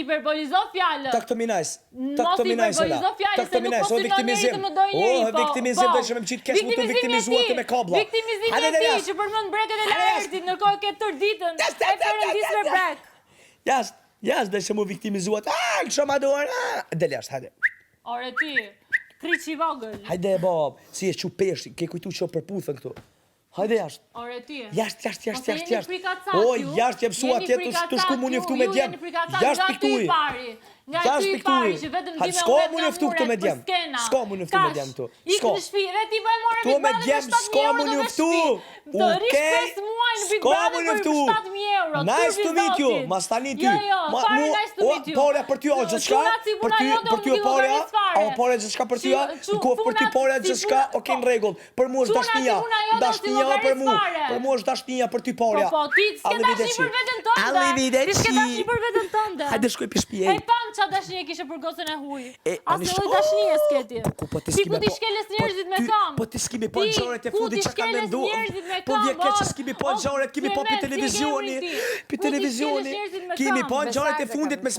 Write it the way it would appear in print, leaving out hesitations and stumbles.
hiperbolizo fjalën. Tak të minajs. Mos hiperbolizo fjalën se nuk po synon njeri të më doj njeri. Viktimizim dhe shumë qitë kesh mu të viktimizuat me kabla. Viktimizimi e ti që përmend breket e Lerdit, nërkohë ke tër ditën e Perëndis me brek. Jas dhe shumë viktimizuat. Kësho ma duar. Del jashtë, hajde. Ore ti, kriç i vogël. Hajde bab, si e që pesh, ke kujtu që përputhën këtu. Hajde jashtë. Ore ti. Jashtë. O, jashtë jem su atje të shku mu njëftu me djem. Jashtë piktuj. Nga ty i pari që vetëm di me S'ka mu njëftu këtu me djem. S'ka mu njëftu me djem këtu. Ikë në shpi, dhe ti bëj more Tu me bitbane djem për 7.000 s'ka mu euro dhe njëftu. Të rish 5 muaj në bitbane për 7.000 euro. Nice to meet you. Mas tani ty. Jo, fare nice to meet you. Pare për ty o gjithçka. Për ty o pare. O pare gjithçka për ty a. Kof për ty pare gjithçka. Okej në rregull. Për mua është dashnia. Dashnia për mua. Për mua është dashnia për ty pare. Po ti s'ke dashni për veten tënde. Arrivederci. Ti s'ke dashni për veten tënde. Hajde shkoj për shtëpi. E pam ç'a dashni kishe për gocën e huaj. Asnjë lloj dashnie s'ke ti. Ti ku ti shkeles njerëzit me kam. Po ti s'kemi po xhoret e fundit çka kanë menduar. Po vjen keq që s'kemi po xhoret, kemi po për televizioni. Për televizioni. Kemi po xhoret e fundit me